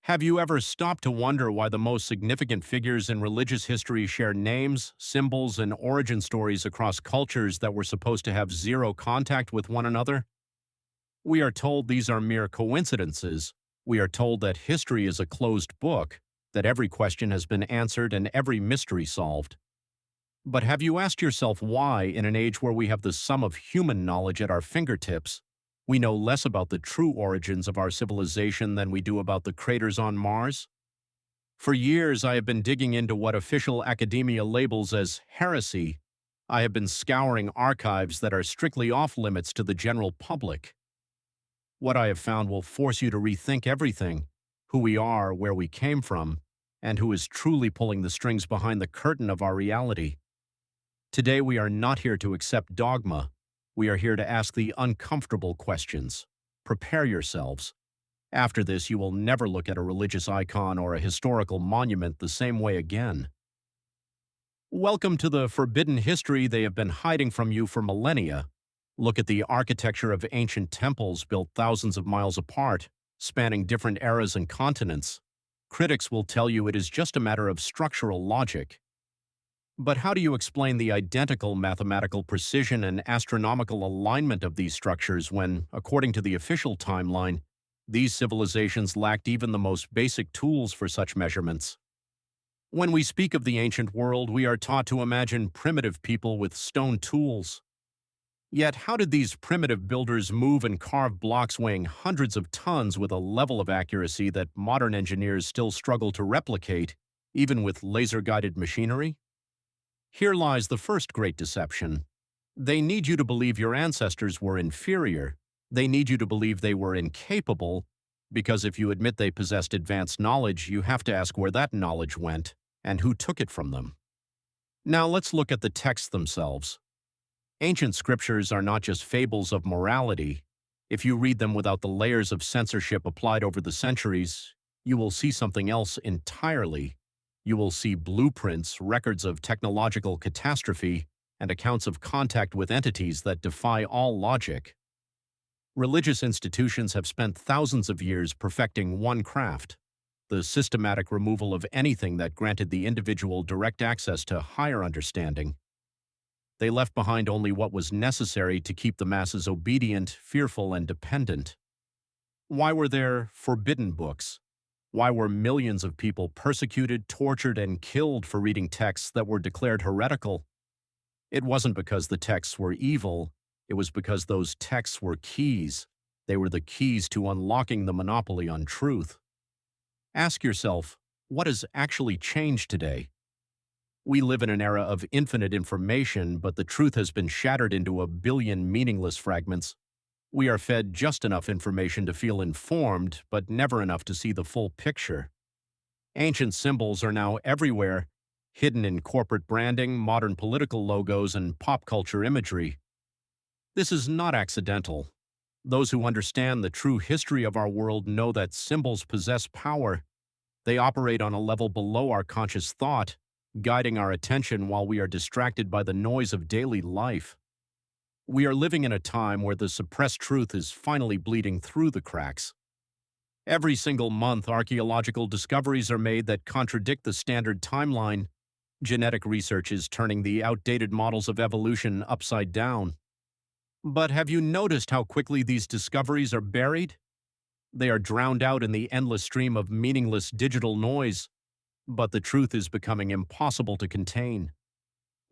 Have you ever stopped to wonder why the most significant figures in religious history share names, symbols, and origin stories across cultures that were supposed to have zero contact with one another? We are told these are mere coincidences. We are told that history is a closed book, that every question has been answered and every mystery solved. But have you asked yourself why, in an age where we have the sum of human knowledge at our fingertips, we know less about the true origins of our civilization than we do about the craters on Mars? For years, I have been digging into what official academia labels as heresy. I have been scouring archives that are strictly off limits to the general public. What I have found will force you to rethink everything: who we are, where we came from, and who is truly pulling the strings behind the curtain of our reality. Today, we are not here to accept dogma. We are here to ask the uncomfortable questions. Prepare yourselves. After this, you will never look at a religious icon or a historical monument the same way again. Welcome to the forbidden history they have been hiding from you for millennia. Look at the architecture of ancient temples built thousands of miles apart, spanning different eras and continents. Critics will tell you it is just a matter of structural logic. But how do you explain the identical mathematical precision and astronomical alignment of these structures when, according to the official timeline, these civilizations lacked even the most basic tools for such measurements? When we speak of the ancient world, we are taught to imagine primitive people with stone tools. Yet, how did these primitive builders move and carve blocks weighing hundreds of tons with a level of accuracy that modern engineers still struggle to replicate, even with laser-guided machinery? Here lies the first great deception. They need you to believe your ancestors were inferior. They need you to believe they were incapable, because if you admit they possessed advanced knowledge, you have to ask where that knowledge went and who took it from them. Now let's look at the texts themselves. Ancient scriptures are not just fables of morality. If you read them without the layers of censorship applied over the centuries, you will see something else entirely. You will see blueprints, records of technological catastrophe, and accounts of contact with entities that defy all logic. Religious institutions have spent thousands of years perfecting one craft: the systematic removal of anything that granted the individual direct access to higher understanding. They left behind only what was necessary to keep the masses obedient, fearful, and dependent. Why were there forbidden books? Why were millions of people persecuted, tortured, and killed for reading texts that were declared heretical? It wasn't because the texts were evil. It was because those texts were keys. They were the keys to unlocking the monopoly on truth. Ask yourself, what has actually changed today? We live in an era of infinite information, but the truth has been shattered into a billion meaningless fragments. We are fed just enough information to feel informed, but never enough to see the full picture. Ancient symbols are now everywhere, hidden in corporate branding, modern political logos, and pop culture imagery. This is not accidental. Those who understand the true history of our world know that symbols possess power. They operate on a level below our conscious thought, guiding our attention while we are distracted by the noise of daily life. We are living in a time where the suppressed truth is finally bleeding through the cracks. Every single month, archaeological discoveries are made that contradict the standard timeline. Genetic research is turning the outdated models of evolution upside down. But have you noticed how quickly these discoveries are buried? They are drowned out in the endless stream of meaningless digital noise. But the truth is becoming impossible to contain.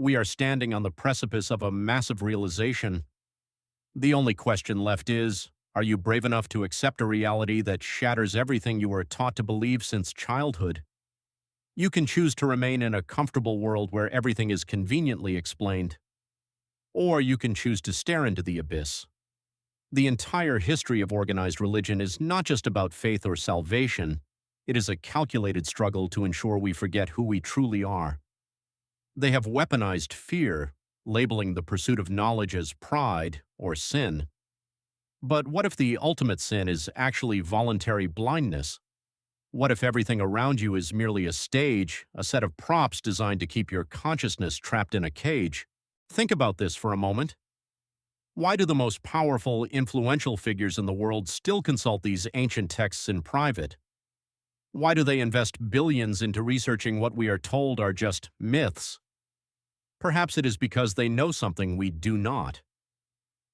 We are standing on the precipice of a massive realization. The only question left is, are you brave enough to accept a reality that shatters everything you were taught to believe since childhood? You can choose to remain in a comfortable world where everything is conveniently explained. Or you can choose to stare into the abyss. The entire history of organized religion is not just about faith or salvation. It is a calculated struggle to ensure we forget who we truly are. They have weaponized fear, labeling the pursuit of knowledge as pride or sin. But what if the ultimate sin is actually voluntary blindness? What if everything around you is merely a stage, a set of props designed to keep your consciousness trapped in a cage? Think about this for a moment. Why do the most powerful, influential figures in the world still consult these ancient texts in private? Why do they invest billions into researching what we are told are just myths? Perhaps it is because they know something we do not.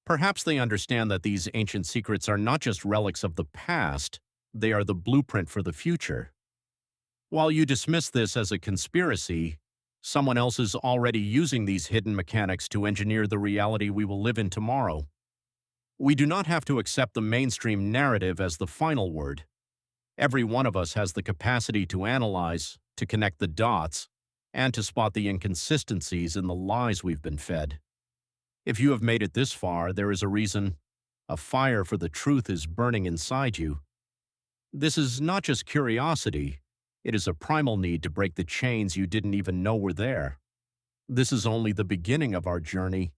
Perhaps they understand that these ancient secrets are not just relics of the past, they are the blueprint for the future. While you dismiss this as a conspiracy, someone else is already using these hidden mechanics to engineer the reality we will live in tomorrow. We do not have to accept the mainstream narrative as the final word. Every one of us has the capacity to analyze, to connect the dots, and to spot the inconsistencies in the lies we've been fed. If you have made it this far, there is a reason. A fire for the truth is burning inside you. This is not just curiosity, it is a primal need to break the chains you didn't even know were there. This is only the beginning of our journey.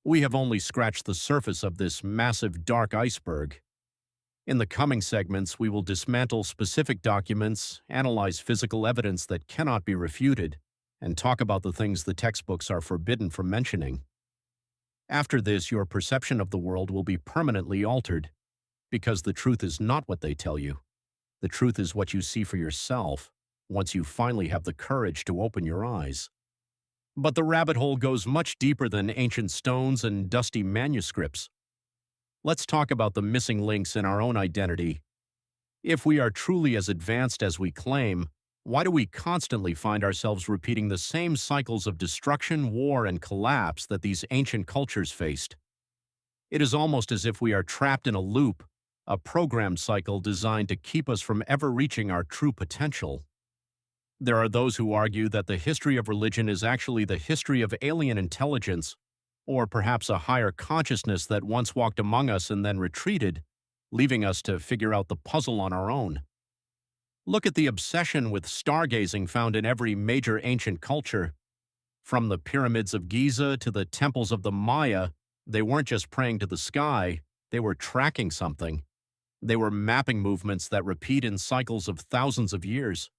We have only scratched the surface of this massive dark iceberg. In the coming segments, we will dismantle specific documents, analyze physical evidence that cannot be refuted, and talk about the things the textbooks are forbidden from mentioning. After this, your perception of the world will be permanently altered, because the truth is not what they tell you. The truth is what you see for yourself, once you finally have the courage to open your eyes. But the rabbit hole goes much deeper than ancient stones and dusty manuscripts. Let's talk about the missing links in our own identity. If we are truly as advanced as we claim, why do we constantly find ourselves repeating the same cycles of destruction, war, and collapse that these ancient cultures faced? It is almost as if we are trapped in a loop, a programmed cycle designed to keep us from ever reaching our true potential. There are those who argue that the history of religion is actually the history of alien intelligence, or perhaps a higher consciousness that once walked among us and then retreated, leaving us to figure out the puzzle on our own. Look at the obsession with stargazing found in every major ancient culture. From the pyramids of Giza to the temples of the Maya, they weren't just praying to the sky, they were tracking something. They were mapping movements that repeat in cycles of thousands of years.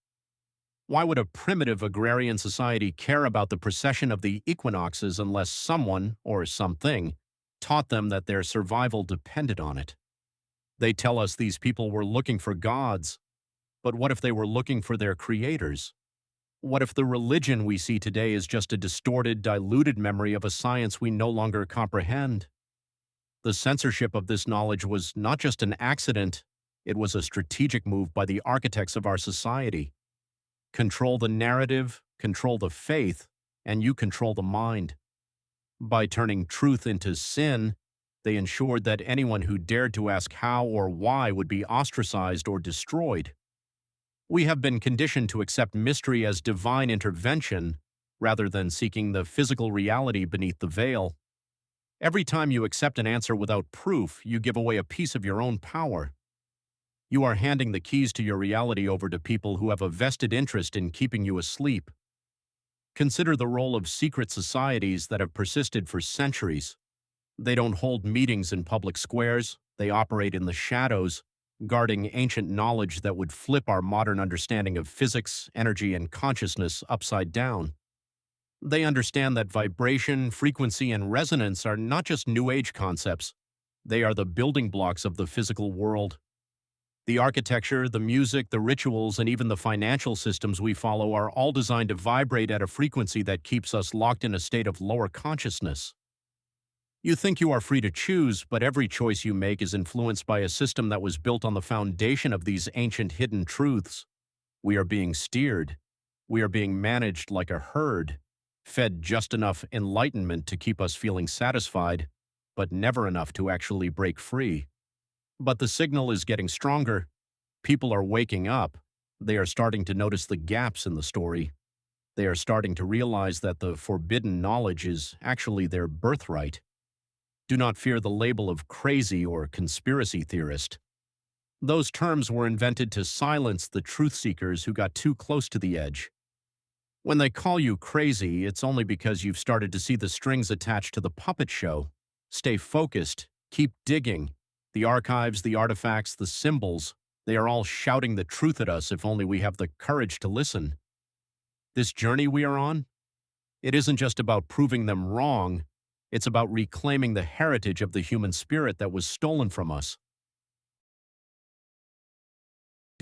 Why would a primitive agrarian society care about the precession of the equinoxes unless someone, or something, taught them that their survival depended on it? They tell us these people were looking for gods. But what if they were looking for their creators? What if the religion we see today is just a distorted, diluted memory of a science we no longer comprehend? The censorship of this knowledge was not just an accident, it was a strategic move by the architects of our society. Control the narrative, control the faith, and you control the mind. By turning truth into sin, they ensured that anyone who dared to ask how or why would be ostracized or destroyed. We have been conditioned to accept mystery as divine intervention rather than seeking the physical reality beneath the veil. Every time you accept an answer without proof, you give away a piece of your own power. You are handing the keys to your reality over to people who have a vested interest in keeping you asleep. Consider the role of secret societies that have persisted for centuries. They don't hold meetings in public squares, they operate in the shadows, guarding ancient knowledge that would flip our modern understanding of physics, energy, and consciousness upside down. They understand that vibration, frequency, and resonance are not just New Age concepts. They are the building blocks of the physical world. The architecture, the music, the rituals, and even the financial systems we follow are all designed to vibrate at a frequency that keeps us locked in a state of lower consciousness. You think you are free to choose, but every choice you make is influenced by a system that was built on the foundation of these ancient hidden truths. We are being steered. We are being managed like a herd, fed just enough enlightenment to keep us feeling satisfied, but never enough to actually break free. But the signal is getting stronger. People are waking up. They are starting to notice the gaps in the story. They are starting to realize that the forbidden knowledge is actually their birthright. Do not fear the label of crazy or conspiracy theorist. Those terms were invented to silence the truth seekers who got too close to the edge. When they call you crazy, it's only because you've started to see the strings attached to the puppet show. Stay focused, keep digging. The archives, the artifacts, the symbols, they are all shouting the truth at us if only we have the courage to listen. This journey we are on, it isn't just about proving them wrong, it's about reclaiming the heritage of the human spirit that was stolen from us.